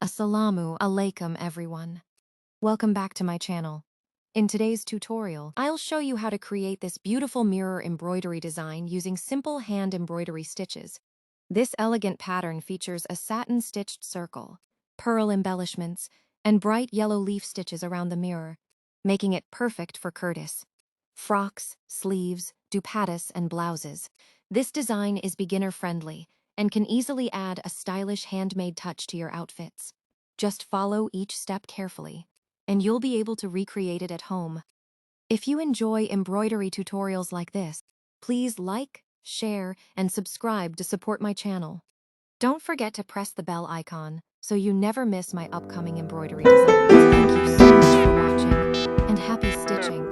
Assalamu alaikum everyone. Welcome back to my channel. In today's tutorial, I'll show you how to create this beautiful mirror embroidery design using simple hand embroidery stitches. This elegant pattern features a satin-stitched circle, pearl embellishments, and bright yellow leaf stitches around the mirror, making it perfect for kurtis, frocks, sleeves, dupattas, and blouses. This design is beginner-friendly and can easily add a stylish handmade touch to your outfits. Just follow each step carefully, and you'll be able to recreate it at home. If you enjoy embroidery tutorials like this, please like, share, and subscribe to support my channel. Don't forget to press the bell icon so you never miss my upcoming embroidery designs. Thank you so much for watching, and happy stitching.